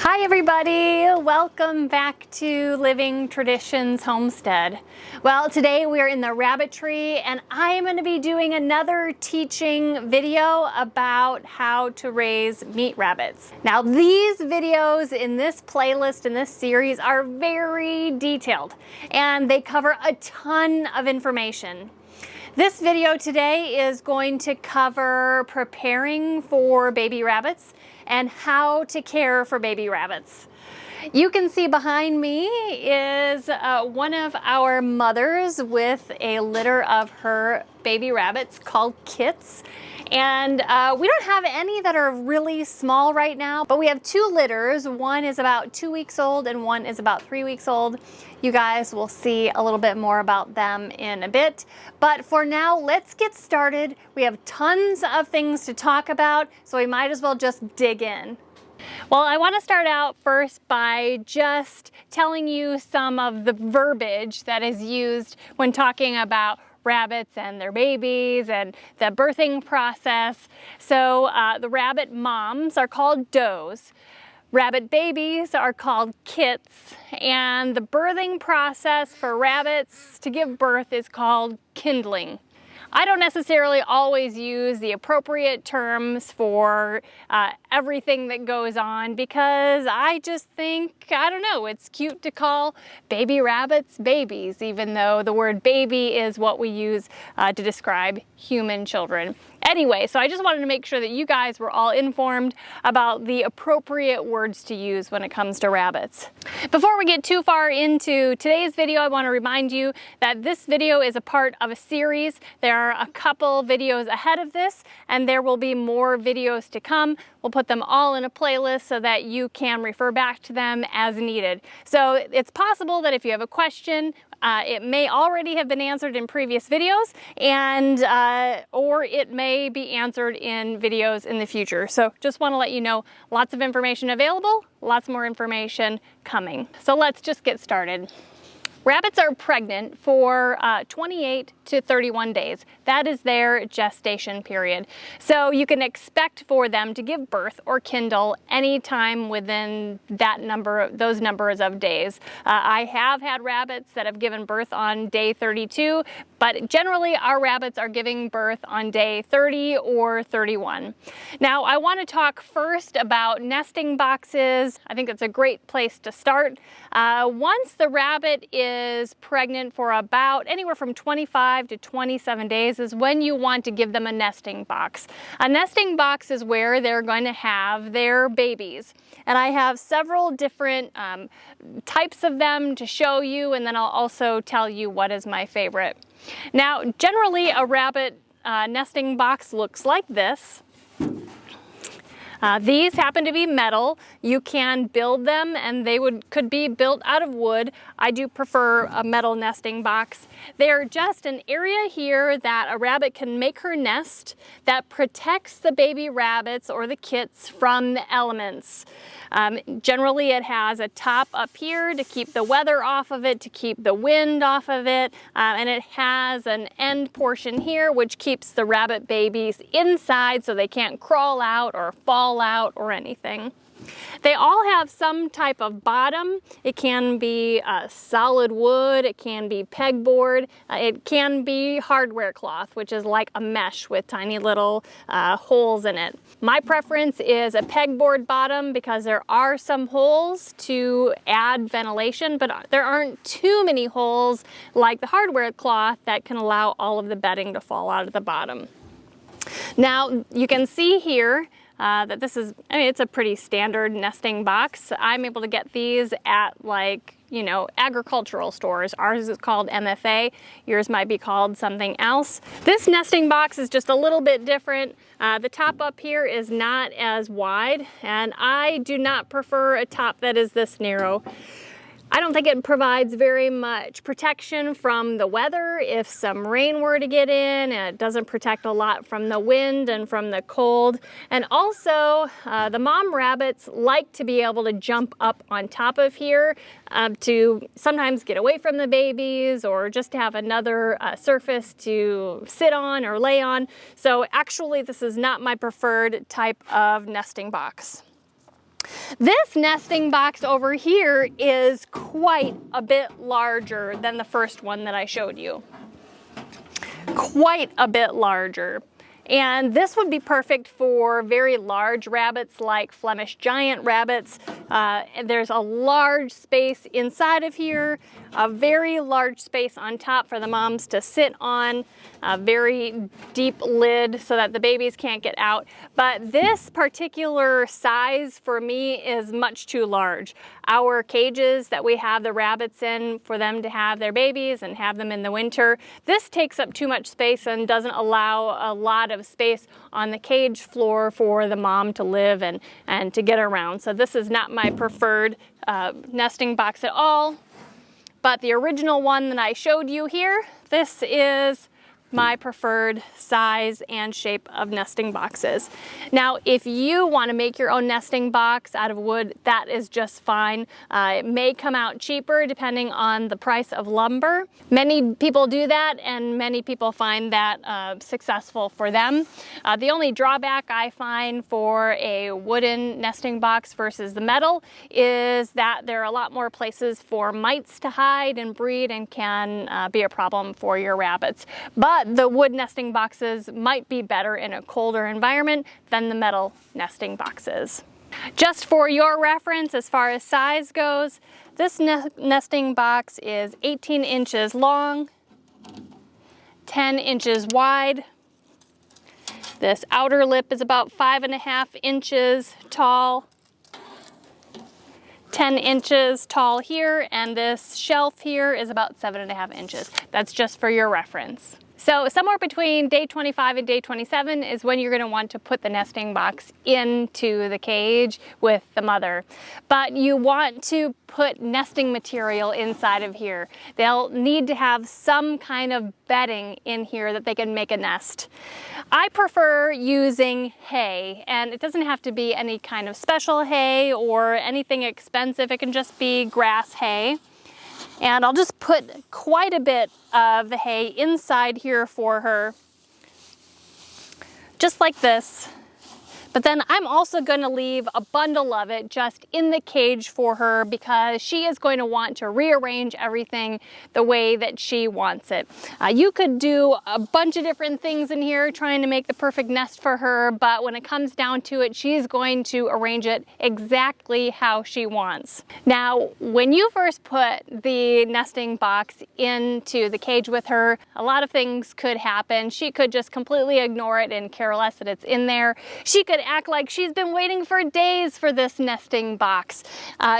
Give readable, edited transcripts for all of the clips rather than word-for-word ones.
Hi everybody, welcome back to Living Traditions Homestead. Well, today we are in the rabbit tree and I am going to be doing another teaching video about how to raise meat rabbits. Now these videos in this playlist, in this series, are very detailed and they cover a ton of information. This video today is going to cover preparing for baby rabbits and how to care for baby rabbits. You can see behind me is one of our mothers with a litter of her baby rabbits called kits. And we don't have any that are really small right now, but we have two litters. One is about 2 weeks old and one is about 3 weeks old. You guys will see a little bit more about them in a bit. But for now, let's get started. We have tons of things to talk about, so we might as well just dig in. Well, I want to start out first by just telling you some of the verbiage that is used when talking about rabbits and their babies and the birthing process. So the rabbit moms are called does. Rabbit babies are called kits, and the birthing process for rabbits to give birth is called kindling. I don't necessarily always use the appropriate terms for everything that goes on because I just think, I don't know, it's cute to call baby rabbits babies, even though the word baby is what we use to describe human children. Anyway, so I just wanted to make sure that you guys were all informed about the appropriate words to use when it comes to rabbits. Before we get too far into today's video, I want to remind you that this video is a part of a series. There are a couple videos ahead of this, and there will be more videos to come. We'll put them all in a playlist so that you can refer back to them as needed. So it's possible that if you have a question, it may already have been answered in previous videos, and or it may be answered in videos in the future. So just want to let you know, lots of information available, lots more information coming. So let's just get started. Rabbits are pregnant for 28 to 31 days. That is their gestation period. So you can expect for them to give birth or kindle anytime within that number, those numbers of days. I have had rabbits that have given birth on day 32, but generally our rabbits are giving birth on day 30 or 31. Now I want to talk first about nesting boxes. I think that's a great place to start. Once the rabbit is pregnant for about anywhere from 25 to 27 days is when you want to give them a nesting box. A nesting box is where they're going to have their babies. And I have several different types of them to show you, and then I'll also tell you what is my favorite. Now, generally a rabbit nesting box looks like this. These happen to be metal. You can build them and they could be built out of wood. I do prefer a metal nesting box. They're just an area here that a rabbit can make her nest that protects the baby rabbits or the kits from the elements. Generally it has a top up here to keep the weather off of it, to keep the wind off of it, and it has an end portion here which keeps the rabbit babies inside so they can't crawl out or fall out or anything. They all have some type of bottom. It can be solid wood, it can be pegboard, it can be hardware cloth, which is like a mesh with tiny little holes in it. My preference is a pegboard bottom because there are some holes to add ventilation, but there aren't too many holes like the hardware cloth that can allow all of the bedding to fall out of the bottom. Now you can see here that this is, I mean, it's a pretty standard nesting box. I'm able to get these at, like, you know, agricultural stores. Ours is called MFA. Yours might be called something else. This nesting box is just a little bit different. The top up here is not as wide, and I do not prefer a top that is this narrow. I don't think it provides very much protection from the weather if some rain were to get in. It doesn't protect a lot from the wind and from the cold. And also, the mom rabbits like to be able to jump up on top of here to sometimes get away from the babies or just to have another surface to sit on or lay on. So actually, this is not my preferred type of nesting box. This nesting box over here is quite a bit larger than the first one that I showed you. Quite a bit larger. And this would be perfect for very large rabbits like Flemish giant rabbits. There's a large space inside of here, a very large space on top for the moms to sit on, a very deep lid so that the babies can't get out. But this particular size for me is much too large. Our cages that we have the rabbits in for them to have their babies and have them in the winter, this takes up too much space and doesn't allow a lot of space on the cage floor for the mom to live and to get around. So this is not my preferred nesting box at all. But the original one that I showed you here, this is my preferred size and shape of nesting boxes. Now, if you want to make your own nesting box out of wood, that is just fine. It may come out cheaper depending on the price of lumber. Many people do that, and many people find that successful for them. The only drawback I find for a wooden nesting box versus the metal is that there are a lot more places for mites to hide and breed and can be a problem for your rabbits. But the wood nesting boxes might be better in a colder environment than the metal nesting boxes. Just for your reference, as far as size goes, this nesting box is 18 inches long, 10 inches wide. This outer lip is about 5.5 inches tall, 10 inches tall here, and this shelf here is about 7.5 inches. That's just for your reference. So somewhere between day 25 and day 27 is when you're going to want to put the nesting box into the cage with the mother. But you want to put nesting material inside of here. They'll need to have some kind of bedding in here that they can make a nest. I prefer using hay, and it doesn't have to be any kind of special hay or anything expensive. It can just be grass hay. And I'll just put quite a bit of the hay inside here for her, just like this. But then I'm also going to leave a bundle of it just in the cage for her because she is going to want to rearrange everything the way that she wants it. You could do a bunch of different things in here trying to make the perfect nest for her, but when it comes down to it, she's going to arrange it exactly how she wants. Now, when you first put the nesting box into the cage with her, a lot of things could happen. She could just completely ignore it and care less that it's in there. She could act like she's been waiting for days for this nesting box.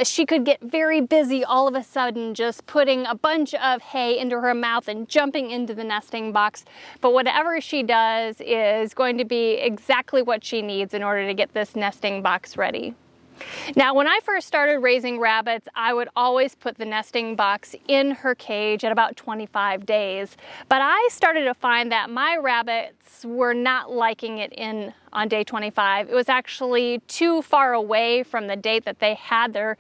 She could get very busy all of a sudden just putting a bunch of hay into her mouth and jumping into the nesting box. But whatever she does is going to be exactly what she needs in order to get this nesting box ready. Now, when I first started raising rabbits, I would always put the nesting box in her cage at about 25 days. But I started to find that my rabbits were not liking it on day 25. It was actually too far away from the date that they had their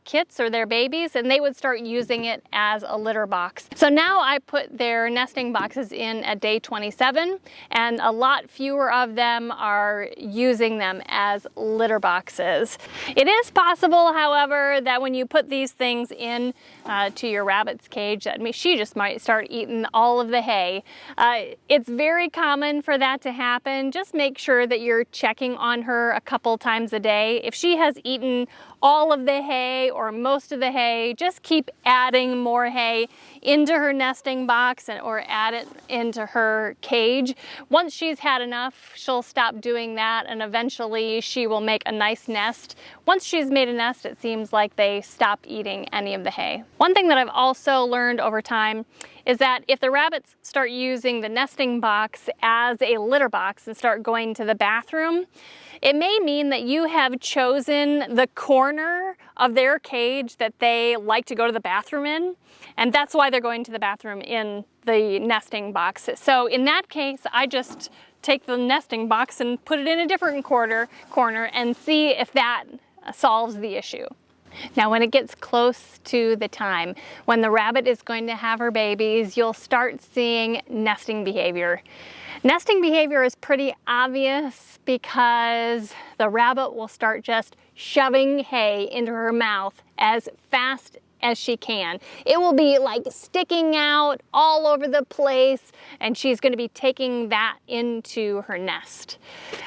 kits or their babies, and they would start using it as a litter box. So now I put their nesting boxes in at day 27, and a lot fewer of them are using them as litter boxes. It is possible, however, that when you put these things in to your rabbit's cage, that she just might start eating all of the hay. It's very common for that to happen. Just make sure that you're checking on her a couple times a day. If she has eaten all of the hay or most of the hay, just keep adding more hay into her nesting box or add it into her cage. Once she's had enough, she'll stop doing that, and eventually she will make a nice nest. Once she's made a nest, it seems like they stop eating any of the hay. One thing that I've also learned over time is that if the rabbits start using the nesting box as a litter box and start going to the bathroom, it may mean that you have chosen the corner of their cage that they like to go to the bathroom in, and that's why they're going to the bathroom in the nesting box. So in that case, I just take the nesting box and put it in a different corner and see if that solves the issue. Now, when it gets close to the time when the rabbit is going to have her babies, you'll start seeing nesting behavior. Nesting behavior is pretty obvious because the rabbit will start just shoving hay into her mouth as fast as she can. It will be like sticking out all over the place, and she's going to be taking that into her nest.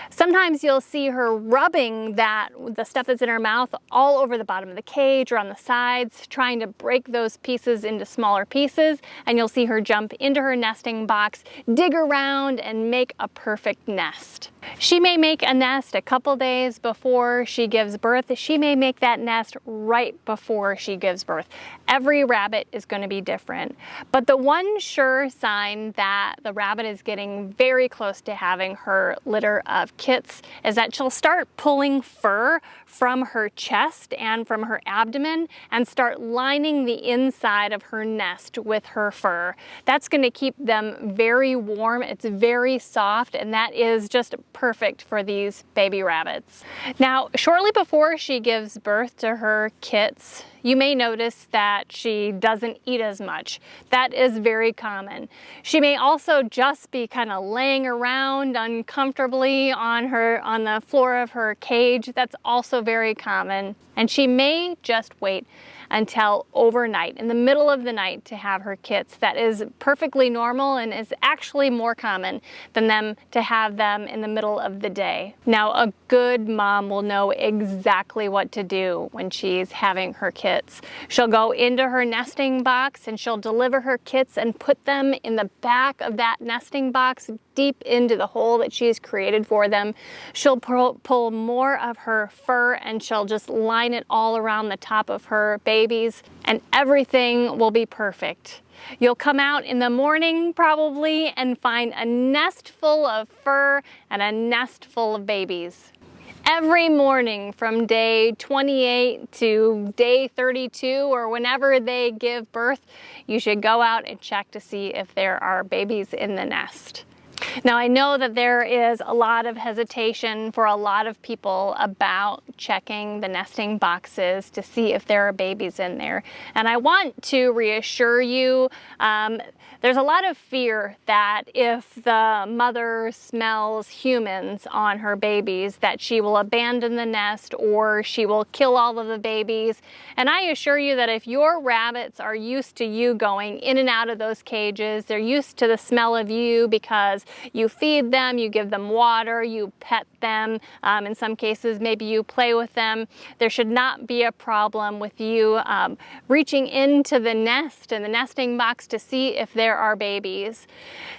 Sometimes you'll see her rubbing the stuff that's in her mouth all over the bottom of the cage or on the sides, trying to break those pieces into smaller pieces, and you'll see her jump into her nesting box, dig around, and make a perfect nest. She may make a nest a couple days before she gives birth. She may make that nest right before she gives birth. Every rabbit is going to be different. But the one sure sign that the rabbit is getting very close to having her litter of kits is that she'll start pulling fur from her chest and from her abdomen and start lining the inside of her nest with her fur. That's going to keep them very warm. It's very soft, and that is just perfect for these baby rabbits. Now, shortly before she gives birth to her kits, you may notice that she doesn't eat as much. That is very common. She may also just be kind of laying around uncomfortably on the floor of her cage. That's also very common. And she may just wait until overnight, in the middle of the night, to have her kits. That is perfectly normal and is actually more common than them to have them in the middle of the day. Now, a good mom will know exactly what to do when she's having her kits. She'll go into her nesting box and she'll deliver her kits and put them in the back of that nesting box, deep into the hole that she's created for them. She'll pull more of her fur and she'll just line it all around the top of her babies, and everything will be perfect. You'll come out in the morning probably and find a nest full of fur and a nest full of babies. Every morning from day 28 to day 32 or whenever they give birth, you should go out and check to see if there are babies in the nest. Now, I know that there is a lot of hesitation for a lot of people about checking the nesting boxes to see if there are babies in there. And I want to reassure you, there's a lot of fear that if the mother smells humans on her babies, that she will abandon the nest or she will kill all of the babies. And I assure you that if your rabbits are used to you going in and out of those cages, they're used to the smell of you because you feed them, you give them water, you pet them, in some cases maybe you play with them, there should not be a problem with you reaching into the nest and the nesting box to see if there are babies.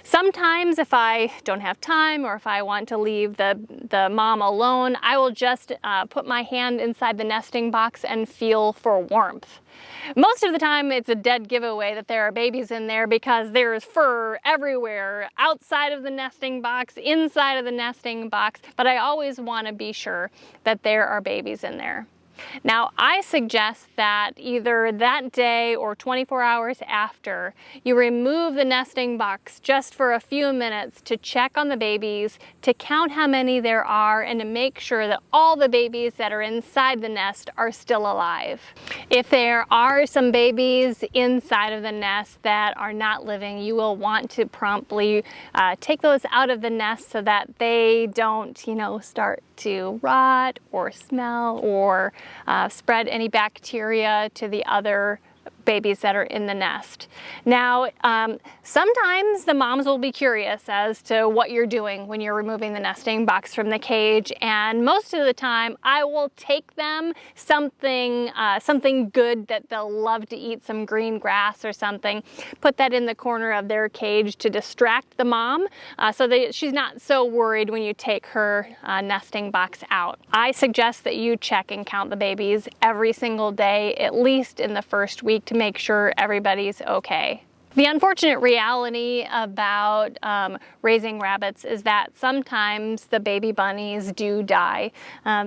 Sometimes if I don't have time or if I want to leave the mom alone, I will just put my hand inside the nesting box and feel for warmth. Most of the time it's a dead giveaway that there are babies in there because there's fur everywhere, outside of the nesting box, inside of the nesting box, but I always want to be sure that there are babies in there. Now, I suggest that either that day or 24 hours after, you remove the nesting box just for a few minutes to check on the babies, to count how many there are, and to make sure that all the babies that are inside the nest are still alive. If there are some babies inside of the nest that are not living, you will want to promptly take those out of the nest so that they don't, start to rot or smell or spread any bacteria to the other babies that are in the nest. Now, sometimes the moms will be curious as to what you're doing when you're removing the nesting box from the cage, and most of the time I will take them something good that they'll love to eat, some green grass or something, put that in the corner of their cage to distract the mom so that she's not so worried when you take her nesting box out. I suggest that you check and count the babies every single day, at least in the first week, to make sure everybody's okay. The unfortunate reality about raising rabbits is that sometimes the baby bunnies do die.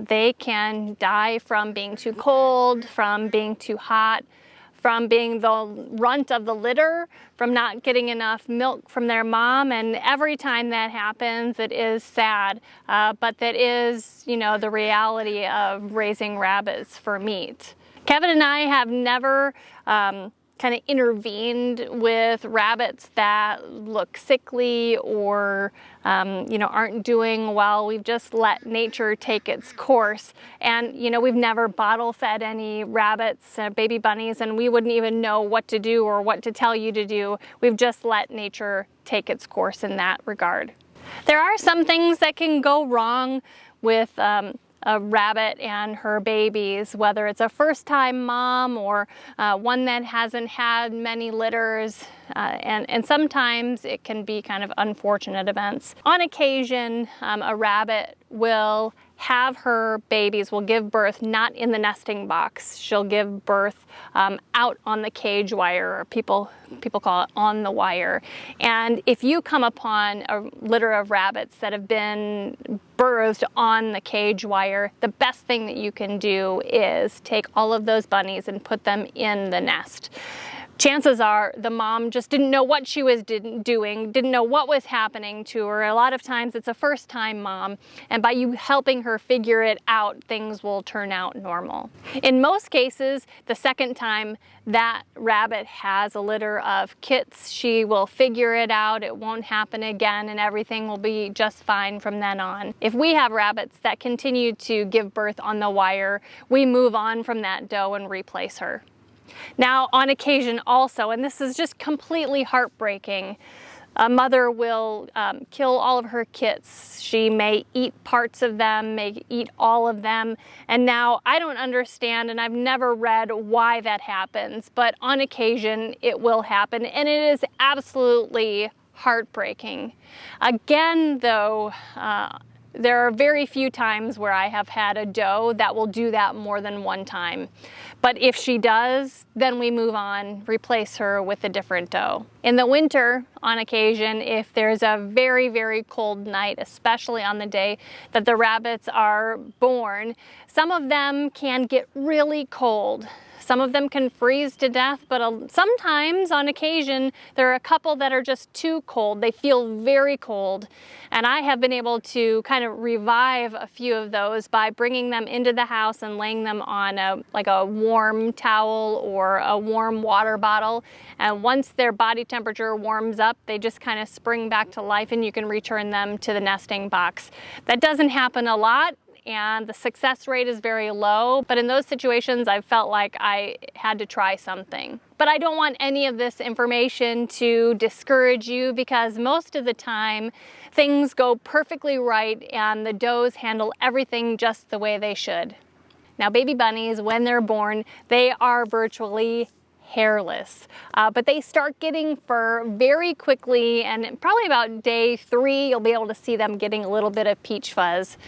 They can die from being too cold, from being too hot, from being the runt of the litter, from not getting enough milk from their mom, and every time that happens it is sad, but that is, the reality of raising rabbits for meat. Kevin and I have never kind of intervened with rabbits that look sickly or aren't doing well. We've just let nature take its course, and we've never bottle fed any rabbits, baby bunnies, and we wouldn't even know what to do or what to tell you to do. We've just let nature take its course in that regard. There are some things that can go wrong with a rabbit and her babies, whether it's a first-time mom or one that hasn't had many litters, and sometimes it can be kind of unfortunate events. On occasion, a rabbit will have her babies, will give birth not in the nesting box. She'll give birth out on the cage wire, or people call it on the wire. And if you come upon a litter of rabbits that have been birthed on the cage wire, the best thing that you can do is take all of those bunnies and put them in the nest. Chances are the mom just didn't know what she was doing, didn't know what was happening to her. A lot of times it's a first-time mom, and by you helping her figure it out, things will turn out normal. In most cases, the second time that rabbit has a litter of kits, she will figure it out, it won't happen again, and everything will be just fine from then on. If we have rabbits that continue to give birth on the wire, we move on from that doe and replace her. Now, on occasion also, and this is just completely heartbreaking, a mother will kill all of her kits. She may eat parts of them, may eat all of them, and now I don't understand, and I've never read why that happens, but on occasion it will happen, and it is absolutely heartbreaking. Again, though, there are very few times where I have had a doe that will do that more than one time. But if she does, then we move on, replace her with a different doe. In the winter, on occasion, if there's a very, very cold night, especially on the day that the rabbits are born, some of them can get really cold. Some of them can freeze to death, but sometimes, on occasion, there are a couple that are just too cold. They feel very cold. And I have been able to kind of revive a few of those by bringing them into the house and laying them on a warm towel or a warm water bottle. And once their body temperature warms up, they just kind of spring back to life, and you can return them to the nesting box. That doesn't happen a lot, and the success rate is very low, but in those situations I felt like I had to try something. But I don't want any of this information to discourage you, because most of the time things go perfectly right and the does handle everything just the way they should. Now, baby bunnies, when they're born, they are virtually hairless, but they start getting fur very quickly, and probably about day 3 you'll be able to see them getting a little bit of peach fuzz.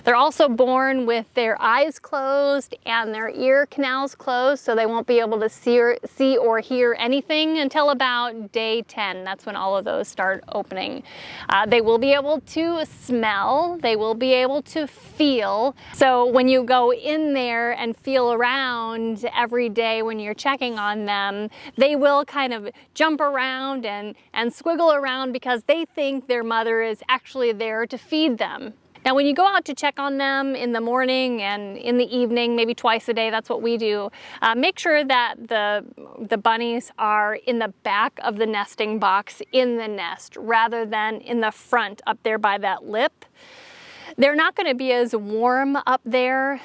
They're also born with their eyes closed and their ear canals closed, so they won't be able to see or hear anything until about day 10. That's when all of those start opening. They will be able to smell, they will be able to feel. So when you go in there and feel around every day when you're checking on them, they will kind of jump around and squiggle around because they think their mother is actually there to feed them. Now, when you go out to check on them in the morning and in the evening, maybe twice a day, that's what we do, make sure that the bunnies are in the back of the nesting box in the nest rather than in the front up there by that lip. They're not going to be as warm up there,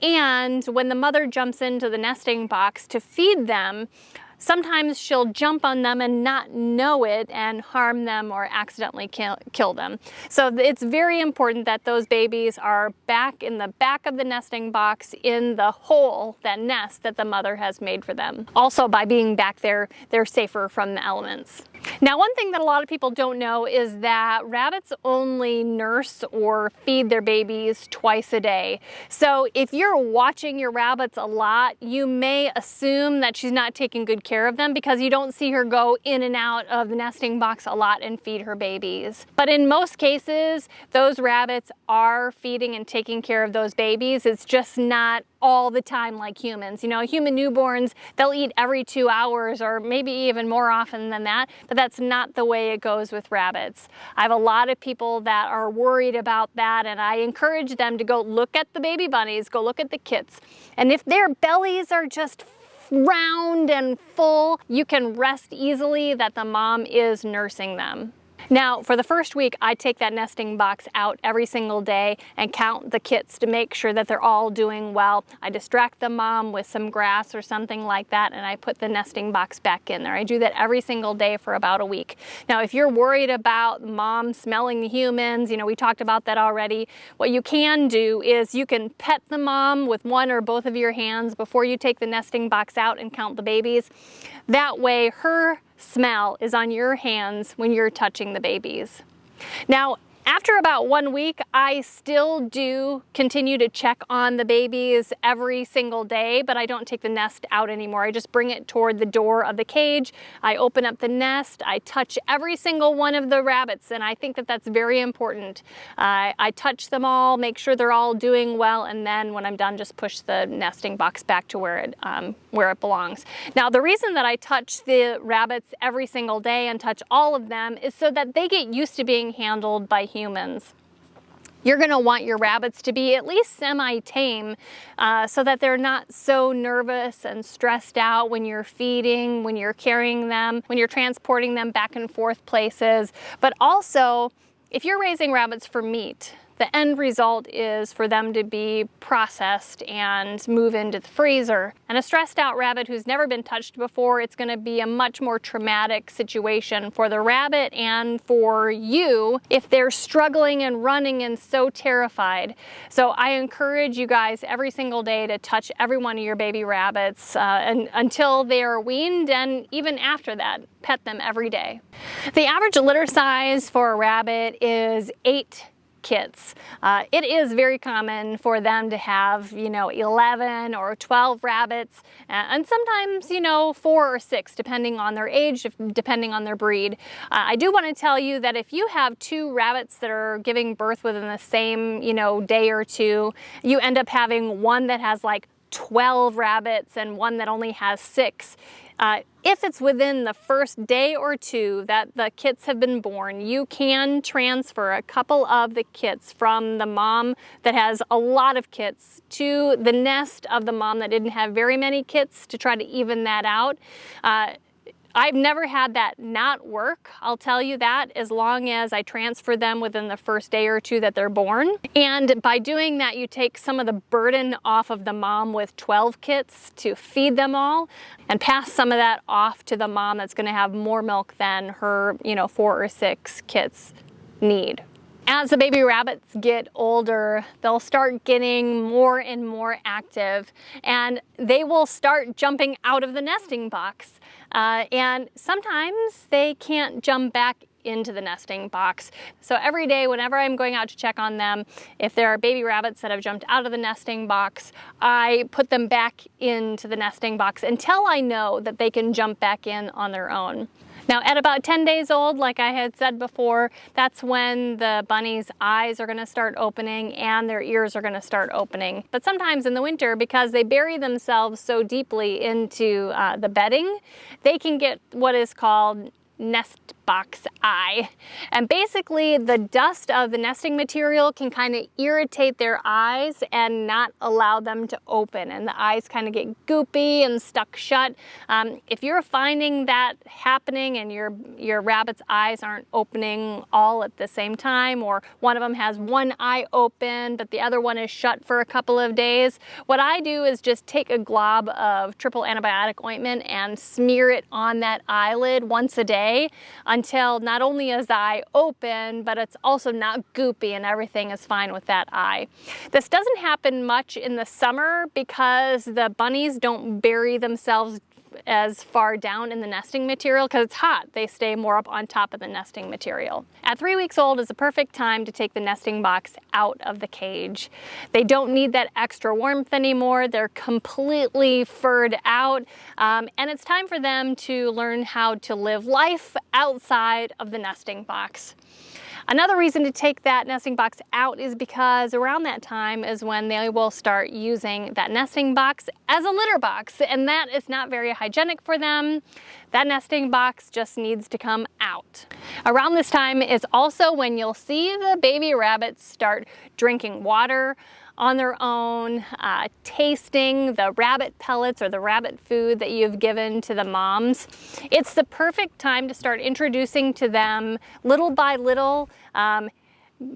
and when the mother jumps into the nesting box to feed them, sometimes she'll jump on them and not know it and harm them or accidentally kill them. So it's very important that those babies are back in the back of the nesting box in the hole, that nest that the mother has made for them. Also, by being back there, they're safer from the elements. Now, one thing that a lot of people don't know is that rabbits only nurse or feed their babies twice a day. So if you're watching your rabbits a lot, you may assume that she's not taking good care of them because you don't see her go in and out of the nesting box a lot and feed her babies. But in most cases, those rabbits are feeding and taking care of those babies. It's just not all the time like humans. You know, human newborns, they'll eat every 2 hours or maybe even more often than that, but that's not the way it goes with rabbits. I have a lot of people that are worried about that, and I encourage them to go look at the baby bunnies, go look at the kits. And if their bellies are just round and full, you can rest easily that the mom is nursing them. Now, for the first week, I take that nesting box out every single day and count the kits to make sure that they're all doing well. I distract the mom with some grass or something like that, and I put the nesting box back in there. I do that every single day for about a week. Now, if you're worried about mom smelling the humans, you know, we talked about that already. What you can do is you can pet the mom with one or both of your hands before you take the nesting box out and count the babies. That way, her smell is on your hands when you're touching the babies. Now, after about 1 week, I still do continue to check on the babies every single day, but I don't take the nest out anymore. I just bring it toward the door of the cage. I open up the nest. I touch every single one of the rabbits, and I think that that's very important. I touch them all, make sure they're all doing well, and then when I'm done, just push the nesting box back to where it belongs. Now, the reason that I touch the rabbits every single day and touch all of them is so that they get used to being handled by humans. You're going to want your rabbits to be at least semi-tame so that they're not so nervous and stressed out when you're feeding, when you're carrying them, when you're transporting them back and forth places. But also, if you're raising rabbits for meat, the end result is for them to be processed and move into the freezer. And a stressed out rabbit who's never been touched before, it's going to be a much more traumatic situation for the rabbit and for you if they're struggling and running and so terrified. So I encourage you guys every single day to touch every one of your baby rabbits until they are weaned, and even after that, pet them every day. The average litter size for a rabbit is 8 kits. It is very common for them to have, 11 or 12 rabbits, and sometimes, 4 or 6, depending on their age, depending on their breed. I do want to tell you that if you have 2 rabbits that are giving birth within the same, day or two, you end up having one that has like 12 rabbits and one that only has 6. If it's within the first day or 2 that the kits have been born, you can transfer a couple of the kits from the mom that has a lot of kits to the nest of the mom that didn't have very many kits to try to even that out. I've never had that not work, I'll tell you that, as long as I transfer them within the first day or 2 that they're born. And by doing that, you take some of the burden off of the mom with 12 kits to feed them all and pass some of that off to the mom that's going to have more milk than her, 4 or 6 kits need. As the baby rabbits get older, they'll start getting more and more active, and they will start jumping out of the nesting box. And sometimes they can't jump back into the nesting box. So every day, whenever I'm going out to check on them, if there are baby rabbits that have jumped out of the nesting box, I put them back into the nesting box until I know that they can jump back in on their own. Now, at about 10 days old, like I had said before, that's when the bunny's eyes are going to start opening and their ears are going to start opening. But sometimes in the winter, because they bury themselves so deeply into the bedding, they can get what is called nest box eye. And basically the dust of the nesting material can kind of irritate their eyes and not allow them to open, and the eyes kind of get goopy and stuck shut. If you're finding that happening and your rabbit's eyes aren't opening all at the same time, or one of them has one eye open but the other one is shut for a couple of days, what I do is just take a glob of triple antibiotic ointment and smear it on that eyelid once a day until not only is the eye open, but it's also not goopy and everything is fine with that eye. This doesn't happen much in the summer because the bunnies don't bury themselves as far down in the nesting material because it's hot. They stay more up on top of the nesting material. At 3 weeks old is the perfect time to take the nesting box out of the cage. They don't need that extra warmth anymore. They're completely furred out, and it's time for them to learn how to live life outside of the nesting box. Another reason to take that nesting box out is because around that time is when they will start using that nesting box as a litter box, and that is not very hygienic for them. That nesting box just needs to come out. Around this time is also when you'll see the baby rabbits start drinking water on their own, tasting the rabbit pellets or the rabbit food that you've given to the moms. It's the perfect time to start introducing to them little by little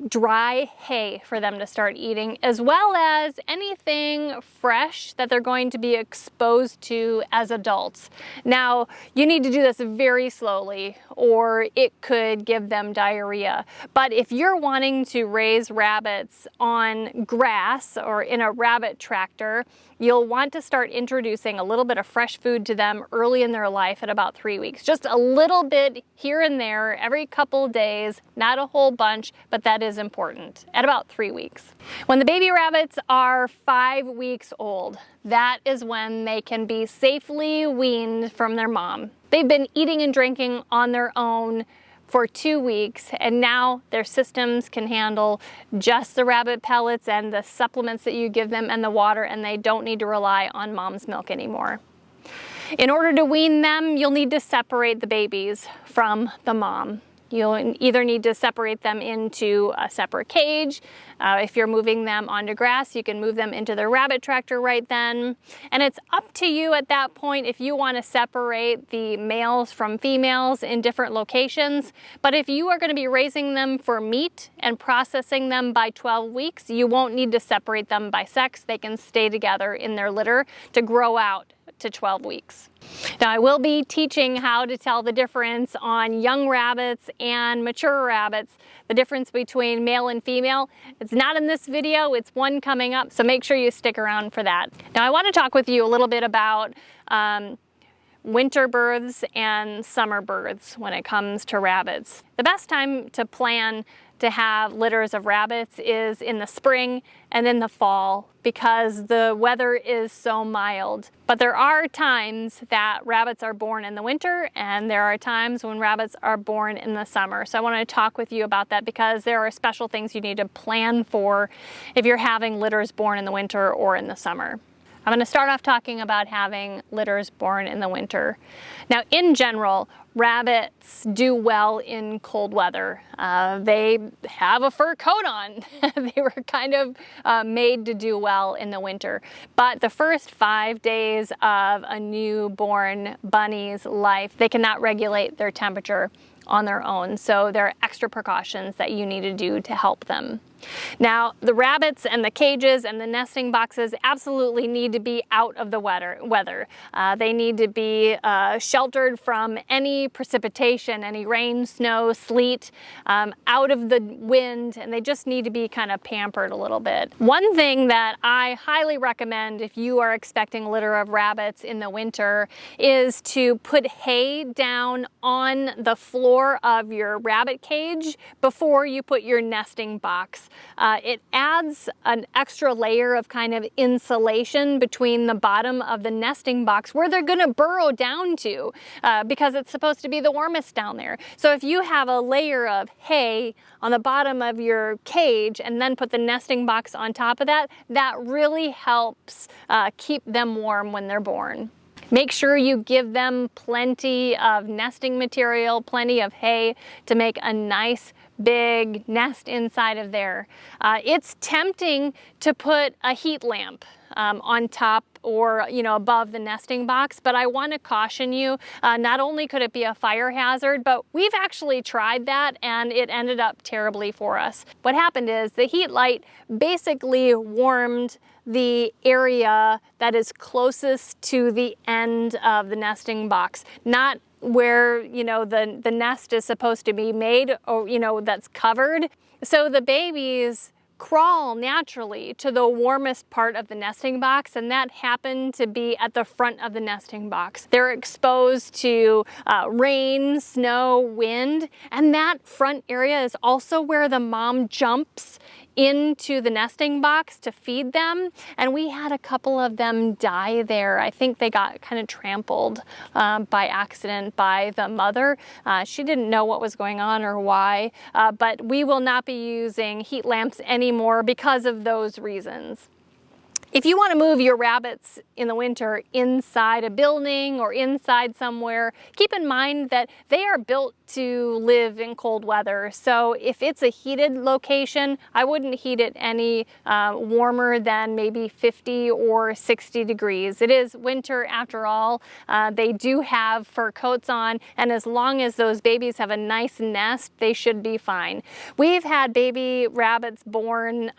dry hay for them to start eating, as well as anything fresh that they're going to be exposed to as adults. Now, you need to do this very slowly or it could give them diarrhea. But if you're wanting to raise rabbits on grass or in a rabbit tractor, you'll want to start introducing a little bit of fresh food to them early in their life at about 3 weeks. Just a little bit here and there every couple days, not a whole bunch, but that is important at about 3 weeks. When the baby rabbits are 5 weeks old, that is when they can be safely weaned from their mom. They've been eating and drinking on their own for 2 weeks, and now their systems can handle just the rabbit pellets and the supplements that you give them and the water, and they don't need to rely on mom's milk anymore. In order to wean them, you'll need to separate the babies from the mom. You'll either need to separate them into a separate cage. If you're moving them onto grass, you can move them into the rabbit tractor right then. And it's up to you at that point if you want to separate the males from females in different locations. But if you are going to be raising them for meat and processing them by 12 weeks, you won't need to separate them by sex. They can stay together in their litter to grow out to 12 weeks. Now, I will be teaching how to tell the difference on young rabbits and mature rabbits, the difference between male and female. It's not in this video, it's one coming up, so make sure you stick around for that. Now, I want to talk with you a little bit about winter births and summer births when it comes to rabbits. The best time to plan to have litters of rabbits is in the spring and in the fall because the weather is so mild. But there are times that rabbits are born in the winter and there are times when rabbits are born in the summer. So I want to talk with you about that because there are special things you need to plan for if you're having litters born in the winter or in the summer. I'm going to start off talking about having litters born in the winter. Now, in general, rabbits do well in cold weather. They have a fur coat on. They were kind of made to do well in the winter. But the first 5 days of a newborn bunny's life, they cannot regulate their temperature on their own. So there are extra precautions that you need to do to help them. Now, the rabbits and the cages and the nesting boxes absolutely need to be out of the weather. They need to be sheltered from any precipitation, any rain, snow, sleet, out of the wind, and they just need to be kind of pampered a little bit. One thing that I highly recommend if you are expecting a litter of rabbits in the winter is to put hay down on the floor of your rabbit cage before you put your nesting box. It adds an extra layer of kind of insulation between the bottom of the nesting box where they're going to burrow down to because it's supposed to be the warmest down there. So if you have a layer of hay on the bottom of your cage and then put the nesting box on top of that, that really helps keep them warm when they're born. Make sure you give them plenty of nesting material, plenty of hay to make a nice big nest inside of there. It's tempting to put a heat lamp on top or above the nesting box, but I want to caution you, not only could it be a fire hazard, but we've actually tried that and it ended up terribly for us. What happened is the heat light basically warmed the area that is closest to the end of the nesting box, not where the nest is supposed to be made or that's covered. So the babies crawl naturally to the warmest part of the nesting box, and that happened to be at the front of the nesting box. They're exposed to rain, snow, wind, and that front area is also where the mom jumps into the nesting box to feed them, and we had a couple of them die there. I think they got kind of trampled by accident by the mother. She didn't know what was going on or why, but we will not be using heat lamps anymore because of those reasons. If you want to move your rabbits in the winter inside a building or inside somewhere, keep in mind that they are built to live in cold weather. So if it's a heated location, I wouldn't heat it any warmer than maybe 50 or 60 degrees. It is winter after all. They do have fur coats on, and as long as those babies have a nice nest, they should be fine. We've had baby rabbits born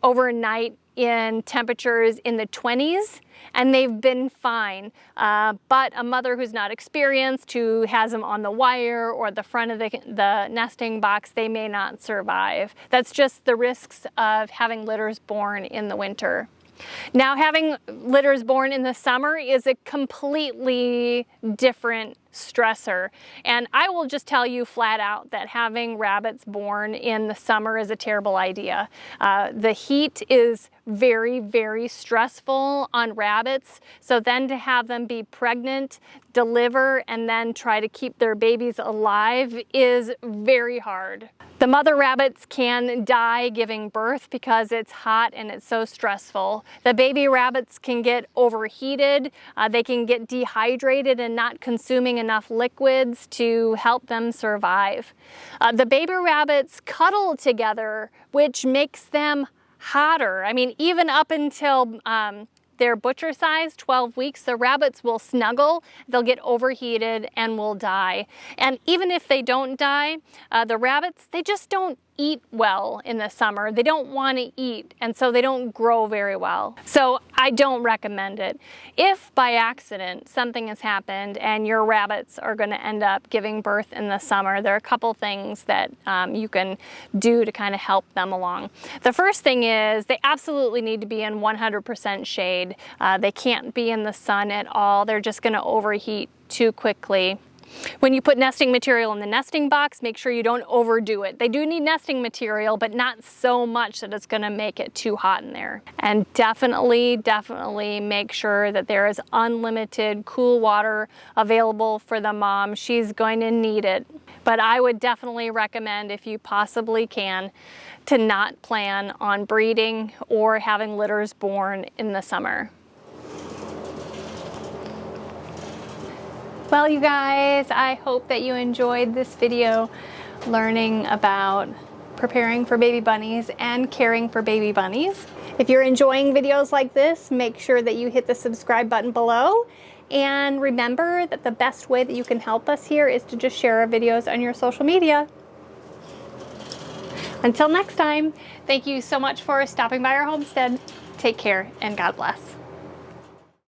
overnight in temperatures in the 20s, and they've been fine. But a mother who's not experienced, who has them on the wire or the front of the nesting box, they may not survive. That's just the risks of having litters born in the winter. Now, having litters born in the summer is a completely different stressor. And I will just tell you flat out that having rabbits born in the summer is a terrible idea. The heat is very, very stressful on rabbits. So then to have them be pregnant, deliver, and then try to keep their babies alive is very hard. The mother rabbits can die giving birth because it's hot and it's so stressful. The baby rabbits can get overheated. They can get dehydrated and not consuming enough liquids to help them survive. The baby rabbits cuddle together, which makes them hotter. I mean, even up until their butcher size, 12 weeks, the rabbits will snuggle, they'll get overheated and will die. And even if they don't die, the rabbits, they just don't eat well in the summer. They don't want to eat, and so they don't grow very well. So I don't recommend it. If by accident something has happened and your rabbits are going to end up giving birth in the summer, there are a couple things that you can do to kind of help them along. The first thing is they absolutely need to be in 100% shade. They can't be in the sun at all. They're just going to overheat too quickly. When you put nesting material in the nesting box, make sure you don't overdo it. They do need nesting material, but not so much that it's going to make it too hot in there. And definitely make sure that there is unlimited cool water available for the mom. She's going to need it. But I would definitely recommend, if you possibly can, to not plan on breeding or having litters born in the summer. Well, you guys, I hope that you enjoyed this video learning about preparing for baby bunnies and caring for baby bunnies. If you're enjoying videos like this, make sure that you hit the subscribe button below. And remember that the best way that you can help us here is to just share our videos on your social media. Until next time, thank you so much for stopping by our homestead. Take care and God bless.